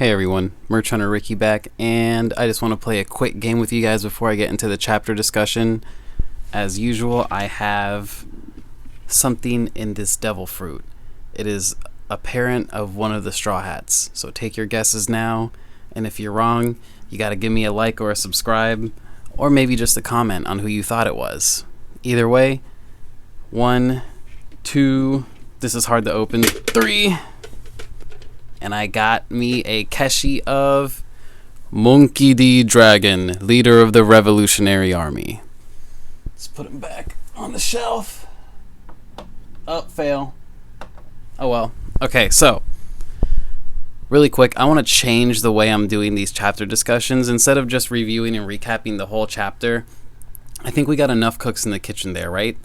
Hey everyone, Merch Hunter Ricky back, and I just want to play a quick game with you guys before I get into the chapter discussion. As usual, I have something in this devil fruit. It is a parent of one of the Straw Hats, so take your guesses now, and if you're wrong, you gotta give me a like or a subscribe, or maybe just a comment on who you thought it was. Either way, 1, 2, this is hard to open, 3, and I got me a Keshi of Monkey D. Dragon, leader of the Revolutionary Army. Let's put him back on the shelf. Oh, fail. Oh well. Okay, so really quick, I want to change the way I'm doing these chapter discussions. Instead of just reviewing and recapping the whole chapter, I think we got enough cooks in the kitchen there, right?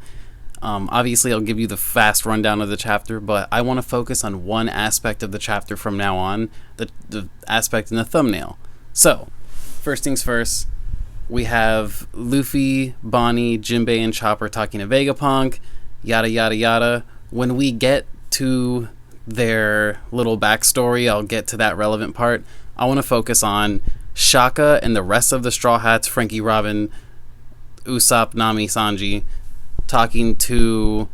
Obviously, I'll give you the fast rundown of the chapter, but I want to focus on one aspect of the chapter from now on, the aspect in the thumbnail. So, first things first, we have Luffy, Bonnie, Jinbei, and Chopper talking to Vegapunk, yada yada yada. When we get to their little backstory, I'll get to that relevant part. I want to focus on Shaka and the rest of the Straw Hats, Frankie, Robin, Usopp, Nami, Sanji, talking to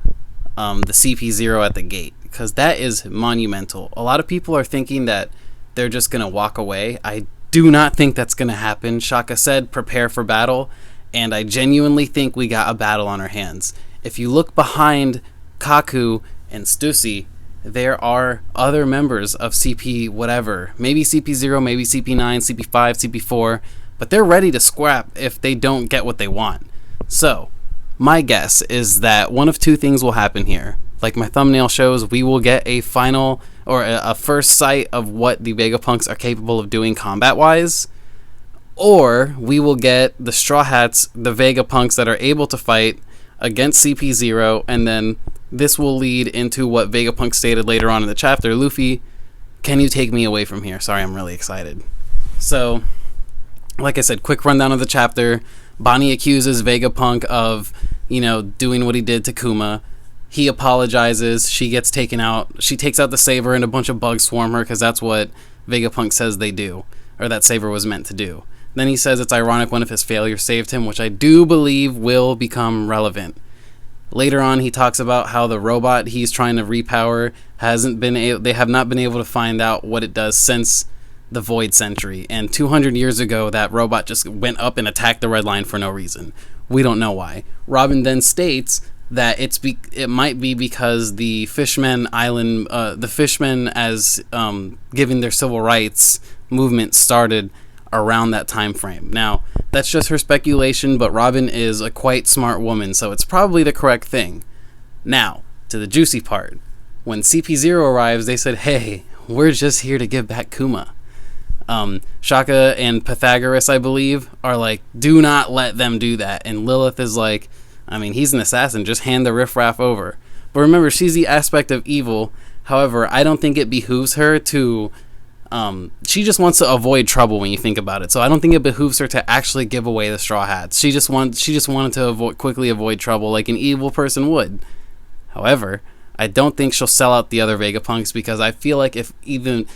the CP0 at the gate, because that is monumental. A lot of people are thinking that they're just going to walk away. I do not think that's going to happen. Shaka said, prepare for battle, and I genuinely think we got a battle on our hands. If you look behind Kaku and Stussy, there are other members of CP whatever, maybe CP0, maybe CP9, CP5, CP4, but they're ready to scrap if they don't get what they want. So my guess is that one of two things will happen here. Like my thumbnail shows, we will get a final or a first sight of what the Vegapunks are capable of doing combat-wise, or we will get the Straw Hats, the Vegapunks that are able to fight against CP0, and then this will lead into what Vegapunk stated later on in the chapter. Luffy, can you take me away from here? Sorry, I'm really excited. So, like I said, quick rundown of the chapter. Bonnie accuses Vegapunk of, doing what he did to Kuma. He apologizes. She gets taken out. She takes out the Saber and a bunch of bugs swarm her because that's what Vegapunk says they do, or that Saber was meant to do. Then he says it's ironic one of his failures saved him, which I do believe will become relevant. Later on, he talks about how the robot he's trying to repower they have not been able to find out what it does since the Void Century, and 200 years ago that robot just went up and attacked the Red Line for no reason. We don't know why. Robin then states that it might be because the Fishmen Island, the Fishmen as giving their civil rights movement started around that time frame. Now, that's just her speculation, but Robin is a quite smart woman, so it's probably the correct thing. Now, to the juicy part. When CP0 arrives, they said, hey, we're just here to give back Kuma. Shaka and Pythagoras, I believe, are like, do not let them do that. And Lilith is like, he's an assassin, just hand the riffraff over. But remember, she's the aspect of evil. However, I don't think it behooves her to, she just wants to avoid trouble when you think about it. So I don't think it behooves her to actually give away the Straw Hats. She just wanted to quickly avoid trouble like an evil person would. However, I don't think she'll sell out the other Vegapunks, because I feel like if even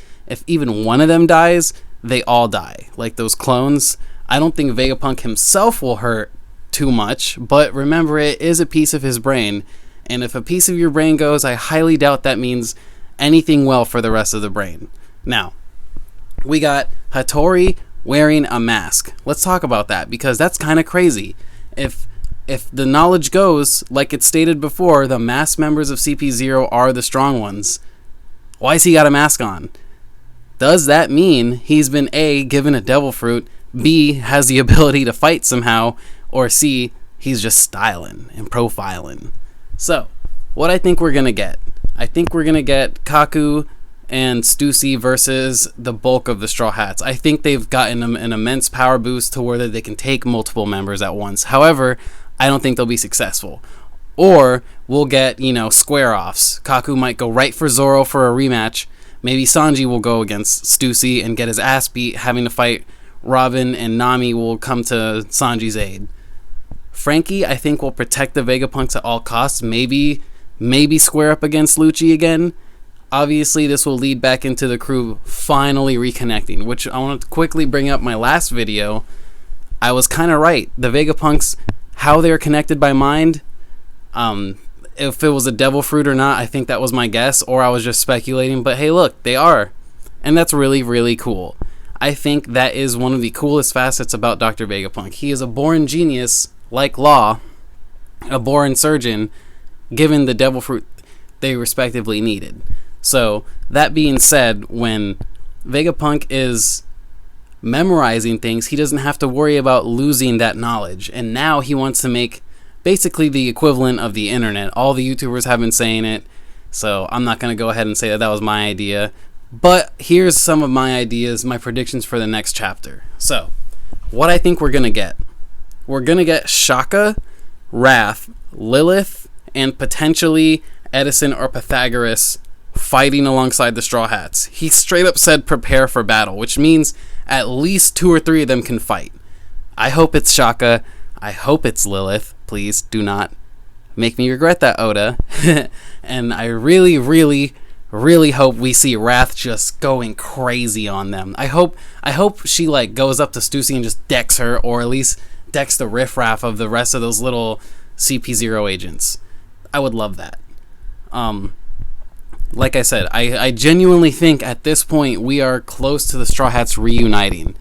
one of them dies, they all die. Like those clones. I don't think Vegapunk himself will hurt too much, but remember, it is a piece of his brain, and if a piece of your brain goes, I highly doubt that means anything well for the rest of the brain. Now, we got Hattori wearing a mask. Let's talk about that, because that's kind of crazy. If the knowledge goes, like it stated before, the masked members of CP0 are the strong ones, why's he got a mask on? Does that mean he's been A, given a devil fruit, B, has the ability to fight somehow, or C, he's just styling and profiling? So, what I think we're going to get. I think we're going to get Kaku and Stussy versus the bulk of the Straw Hats. I think they've gotten an immense power boost to where they can take multiple members at once. However, I don't think they'll be successful. Or we'll get, square-offs. Kaku might go right for Zoro for a rematch. Maybe Sanji will go against Stussy and get his ass beat, having to fight Robin, and Nami will come to Sanji's aid. Frankie, I think, will protect the Vegapunks at all costs. Maybe square up against Lucci again. Obviously, this will lead back into the crew finally reconnecting, which I want to quickly bring up my last video. I was kind of right. The Vegapunks, how they're connected by mind, if it was a devil fruit or not, I think that was my guess, or I was just speculating. But hey, look, they are. And that's really, really cool. I think that is one of the coolest facets about Dr. Vegapunk. He is a born genius, like Law, a born surgeon, given the devil fruit they respectively needed. So, that being said, when Vegapunk is memorizing things, he doesn't have to worry about losing that knowledge. And now he wants to make basically the equivalent of the internet. All the YouTubers have been saying it, so I'm not going to go ahead and say that that was my idea. But here's some of my ideas, my predictions for the next chapter. So, what I think we're going to get. We're going to get Shaka, Wrath, Lilith, and potentially Edison or Pythagoras fighting alongside the Straw Hats. He straight up said prepare for battle, which means at least 2 or 3 of them can fight. I hope it's Shaka. I hope it's Lilith. Please do not make me regret that, Oda. And I really, really, really hope we see Wrath just going crazy on them. I hope she like goes up to Stussy and just decks her, or at least decks the riffraff of the rest of those little CP0 agents. I would love that. Like I said, I genuinely think at this point we are close to the Straw Hats reuniting.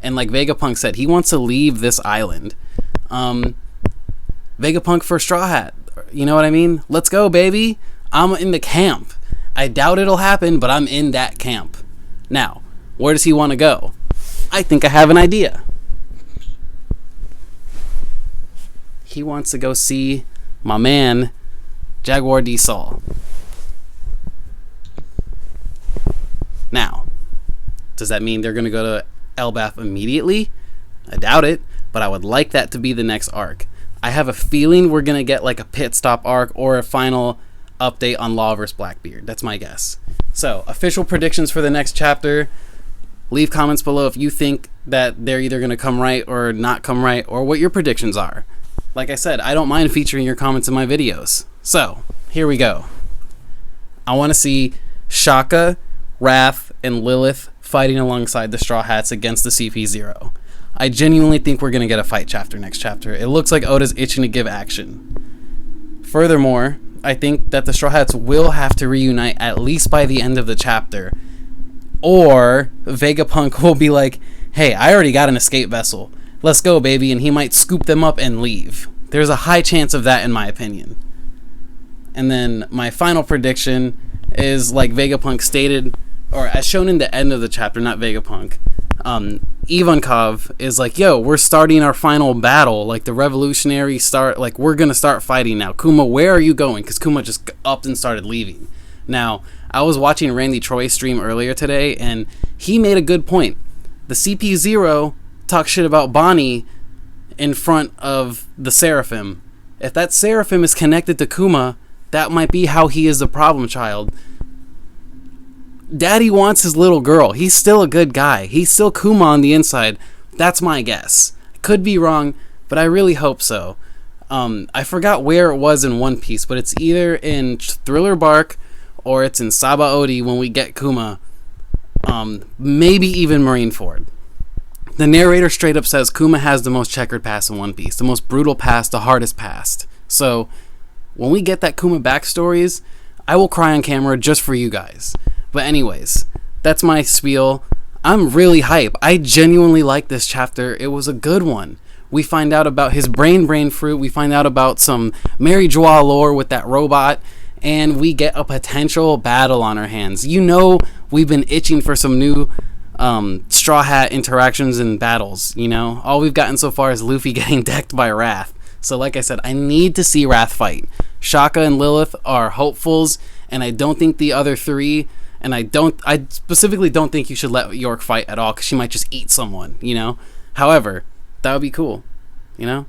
And like Vegapunk said, he wants to leave this island. Vegapunk for Straw Hat. You know what I mean? Let's go, baby. I'm in the camp. I doubt it'll happen, but I'm in that camp. Now, where does he want to go? I think I have an idea. He wants to go see my man, Jaguar D. Sol. Now, does that mean they're going to go to Elbaf immediately? I doubt it, but I would like that to be the next arc. I have a feeling we're going to get like a pit stop arc or a final update on Law vs. Blackbeard. That's my guess. So, official predictions for the next chapter. Leave comments below if you think that they're either going to come right or not come right, or what your predictions are. Like I said, I don't mind featuring your comments in my videos. So, here we go. I want to see Shaka, Wrath, and Lilith fighting alongside the Straw Hats against the CP0. I genuinely think we're going to get a fight chapter next chapter. It looks like Oda's itching to give action. Furthermore, I think that the Straw Hats will have to reunite at least by the end of the chapter. Or Vegapunk will be like, hey, I already got an escape vessel. Let's go, baby. And he might scoop them up and leave. There's a high chance of that in my opinion. And then my final prediction is like Vegapunk stated, or as shown in the end of the chapter, not Vegapunk. Ivankov is like, yo, we're starting our final battle, like the revolutionary start, like we're gonna start fighting now. Kuma, where are you going? Because Kuma just upped and started leaving. Now, I was watching Randy Troy's stream earlier today, and he made a good point. The CP0 talks shit about Bonnie in front of the Seraphim. If that Seraphim is connected to Kuma, that might be how he is the problem child. Daddy wants his little girl. He's still a good guy. He's still Kuma on the inside. That's my guess. Could be wrong, but I really hope so. I forgot where it was in One Piece, but it's either in Thriller Bark or it's in Sabaody when we get Kuma. Maybe even Marineford. The narrator straight up says Kuma has the most checkered past in One Piece. The most brutal past, the hardest past. So, when we get that Kuma backstories, I will cry on camera just for you guys. But anyways, that's my spiel. I'm really hype. I genuinely like this chapter. It was a good one. We find out about his brain fruit. We find out about some Mary Joie lore with that robot. And we get a potential battle on our hands. You know, we've been itching for some new Straw Hat interactions and battles, you know? All we've gotten so far is Luffy getting decked by Wrath. So like I said, I need to see Wrath fight. Shaka and Lilith are hopefuls, and I don't think the other three... And I specifically don't think you should let York fight at all, because she might just eat someone, you know? However, that would be cool, you know?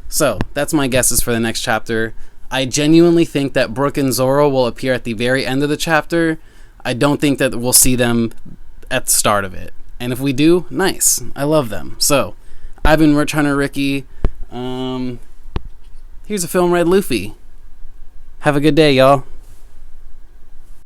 So, that's my guesses for the next chapter. I genuinely think that Brook and Zoro will appear at the very end of the chapter. I don't think that we'll see them at the start of it. And if we do, nice. I love them. So, I've been Rich Hunter Ricky. Here's a film Red Luffy. Have a good day, y'all.